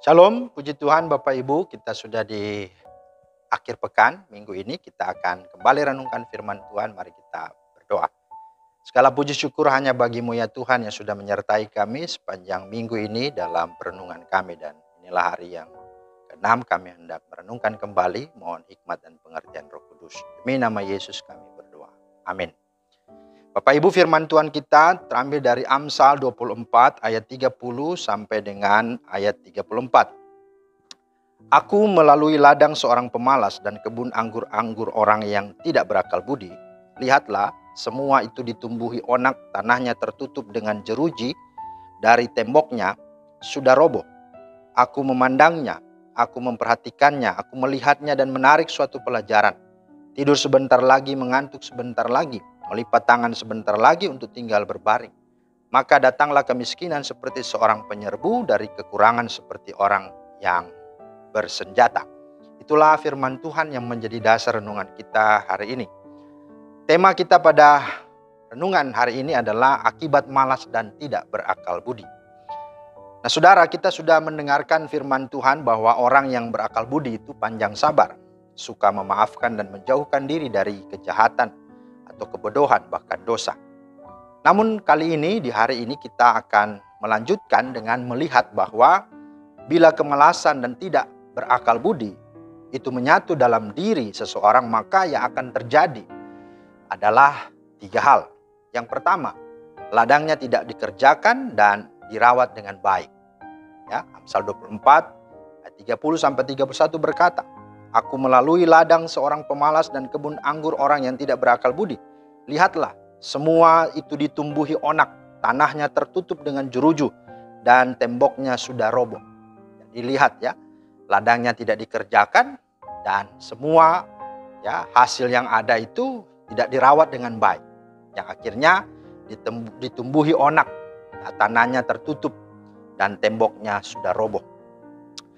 Shalom, puji Tuhan Bapak Ibu, kita sudah di akhir pekan. Minggu ini kita akan kembali renungkan firman Tuhan. Mari kita berdoa. Segala puji syukur hanya bagi-Mu ya Tuhan yang sudah menyertai kami sepanjang minggu ini dalam perenungan kami. Dan inilah hari yang ke-6 kami hendak merenungkan kembali. Mohon hikmat dan pengertian Roh Kudus. Demi nama Yesus kami berdoa. Amin. Bapak Ibu, firman Tuhan kita terambil dari Amsal 24 ayat 30 sampai dengan ayat 34. Aku melalui ladang seorang pemalas dan kebun anggur-anggur orang yang tidak berakal budi. Lihatlah, semua itu ditumbuhi onak, tanahnya tertutup dengan jeruji, dari temboknya sudah roboh. Aku memandangnya, aku memperhatikannya, aku melihatnya dan menarik suatu pelajaran. Tidur sebentar lagi, mengantuk sebentar lagi, melipat tangan sebentar lagi untuk tinggal berbaring. Maka datanglah kemiskinan seperti seorang penyerbu, dari kekurangan seperti orang yang bersenjata. Itulah firman Tuhan yang menjadi dasar renungan kita hari ini. Tema kita pada renungan hari ini adalah akibat malas dan tidak berakal budi. Nah saudara, kita sudah mendengarkan firman Tuhan bahwa orang yang berakal budi itu panjang sabar, suka memaafkan dan menjauhkan diri dari kejahatan atau kebodohan, bahkan dosa. Namun kali ini, di hari ini kita akan melanjutkan dengan melihat bahwa bila kemalasan dan tidak berakal budi itu menyatu dalam diri seseorang, maka yang akan terjadi adalah 3 hal. Yang pertama, ladangnya tidak dikerjakan dan dirawat dengan baik. Ya, Amsal 24 ayat 30 sampai 31 berkata, Aku melalui ladang seorang pemalas dan kebun anggur orang yang tidak berakal budi. Lihatlah, semua itu ditumbuhi onak, tanahnya tertutup dengan jeruju, dan temboknya sudah roboh. Jadi lihat ya, ladangnya tidak dikerjakan, dan semua ya hasil yang ada itu tidak dirawat dengan baik. Yang akhirnya ditumbuhi onak, ya, tanahnya tertutup, dan temboknya sudah roboh.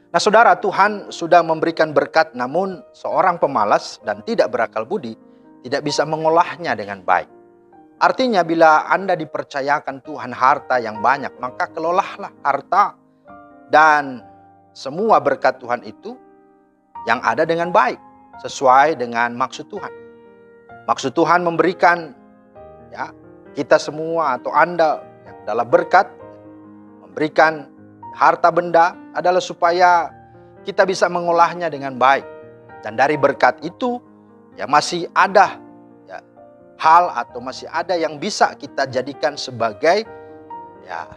Nah saudara, Tuhan sudah memberikan berkat, namun seorang pemalas dan tidak berakal budi tidak bisa mengolahnya dengan baik. Artinya bila Anda dipercayakan Tuhan harta yang banyak, maka kelolahlah harta dan semua berkat Tuhan itu yang ada dengan baik, sesuai dengan maksud Tuhan. Maksud Tuhan memberikan ya kita semua atau Anda yang adalah berkat, memberikan harta benda adalah supaya kita bisa mengolahnya dengan baik. Dan dari berkat itu ya masih ada ya, hal atau masih ada yang bisa kita jadikan sebagai ya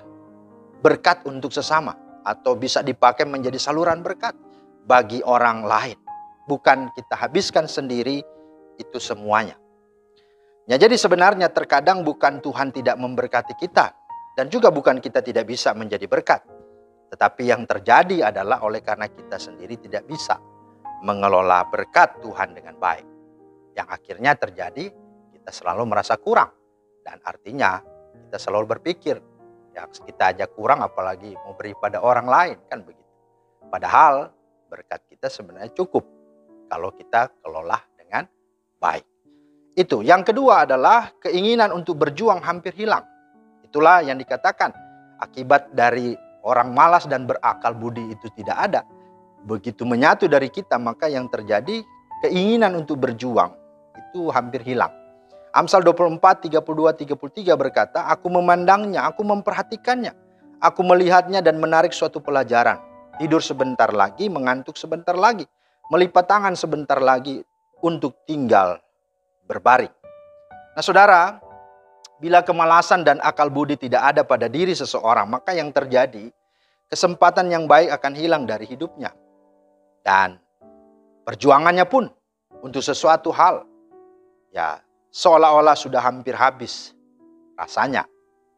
berkat untuk sesama, atau bisa dipakai menjadi saluran berkat bagi orang lain. Bukan kita habiskan sendiri itu semuanya. Ya, jadi sebenarnya terkadang bukan Tuhan tidak memberkati kita, dan juga bukan kita tidak bisa menjadi berkat. Tetapi yang terjadi adalah oleh karena kita sendiri tidak bisa mengelola berkat Tuhan dengan baik. Yang akhirnya terjadi kita selalu merasa kurang. Dan artinya kita selalu berpikir, ya kita aja kurang apalagi mau beri pada orang lain, kan begitu. Padahal berkat kita sebenarnya cukup kalau kita kelola dengan baik. Itu. Yang kedua adalah keinginan untuk berjuang hampir hilang. Itulah yang dikatakan akibat dari orang malas dan berakal budi itu tidak ada. Begitu menyatu dari kita, maka yang terjadi keinginan untuk berjuang itu hampir hilang. Amsal 24, 32, 33 berkata, Aku memandangnya, aku memperhatikannya, aku melihatnya dan menarik suatu pelajaran. Tidur sebentar lagi, mengantuk sebentar lagi, melipat tangan sebentar lagi untuk tinggal berbaring. Nah saudara, bila kemalasan dan akal budi tidak ada pada diri seseorang, maka yang terjadi, kesempatan yang baik akan hilang dari hidupnya. Dan perjuangannya pun untuk sesuatu hal, ya seolah-olah sudah hampir habis rasanya.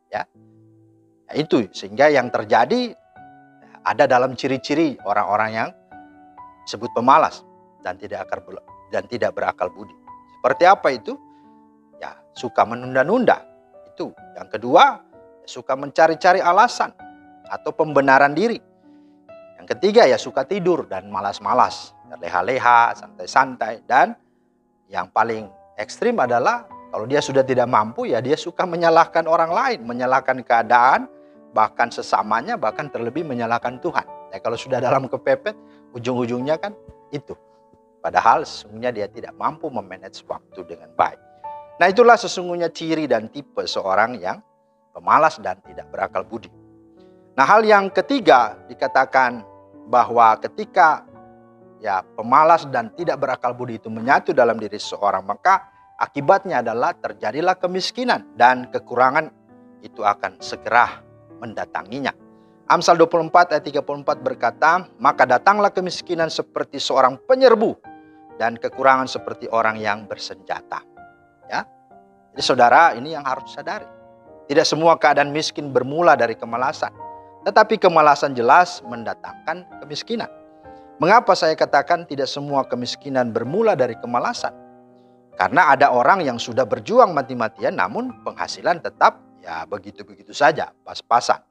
Ya, itu sehingga yang terjadi ada dalam ciri-ciri orang-orang yang disebut pemalas dan tidak berakal budi. Seperti apa itu? Ya, suka menunda-nunda. Itu. Yang kedua, suka mencari-cari alasan atau pembenaran diri. Yang ketiga ya suka tidur dan malas-malas, leha-leha, santai-santai. Dan yang paling ekstrim adalah kalau dia sudah tidak mampu ya dia suka menyalahkan orang lain, menyalahkan keadaan, bahkan sesamanya, bahkan terlebih menyalahkan Tuhan. Ya, kalau sudah dalam kepepet, ujung-ujungnya kan itu. Padahal sesungguhnya dia tidak mampu memanage waktu dengan baik. Nah, itulah sesungguhnya ciri dan tipe seorang yang pemalas dan tidak berakal budi. Nah, hal yang ketiga dikatakan bahwa ketika pemalas dan tidak berakal budi itu menyatu dalam diri seseorang, maka akibatnya adalah terjadilah kemiskinan dan kekurangan itu akan segera mendatanginya. Amsal 24 ayat 34 berkata, maka datanglah kemiskinan seperti seorang penyerbu dan kekurangan seperti orang yang bersenjata. Ya. Jadi saudara, ini yang harus sadari. Tidak semua keadaan miskin bermula dari kemalasan, tetapi kemalasan jelas mendatangkan kemiskinan. Mengapa saya katakan tidak semua kemiskinan bermula dari kemalasan? Karena ada orang yang sudah berjuang mati-matian namun penghasilan tetap begitu-begitu saja, pas-pasan.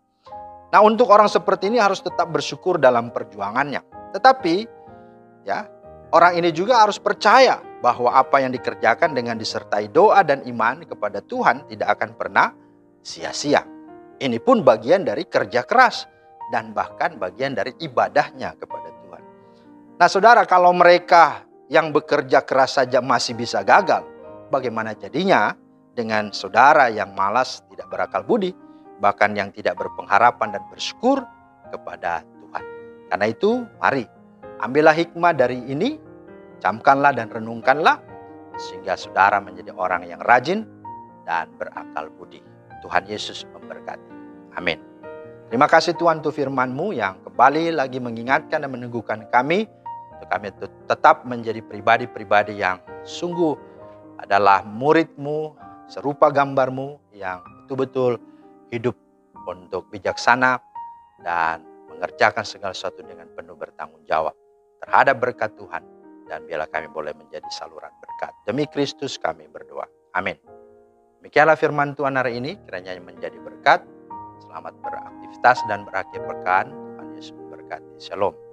Nah, untuk orang seperti ini harus tetap bersyukur dalam perjuangannya. Tetapi orang ini juga harus percaya bahwa apa yang dikerjakan dengan disertai doa dan iman kepada Tuhan tidak akan pernah sia-sia. Ini pun bagian dari kerja keras dan bahkan bagian dari ibadahnya kepada Tuhan. Nah, saudara, kalau mereka yang bekerja keras saja masih bisa gagal, bagaimana jadinya dengan saudara yang malas, tidak berakal budi, bahkan yang tidak berpengharapan dan bersyukur kepada Tuhan. Karena itu, mari ambillah hikmah dari ini, camkanlah dan renungkanlah, sehingga saudara menjadi orang yang rajin dan berakal budi. Tuhan Yesus memberkati. Amin. Terima kasih Tuhan untuk firman-Mu yang kembali lagi mengingatkan dan meneguhkan kami, untuk kami tetap menjadi pribadi-pribadi yang sungguh adalah murid-Mu, serupa gambar-Mu, yang betul-betul hidup untuk bijaksana dan mengerjakan segala sesuatu dengan penuh bertanggung jawab terhadap berkat Tuhan. Dan biarlah kami boleh menjadi saluran berkat. Demi Kristus kami berdoa. Amin. Demikianlah firman Tuhan hari ini, kiranya menjadi berkat. Selamat beraktivitas dan berakhir pekan. Tuhan Yesus memberkati. Shalom.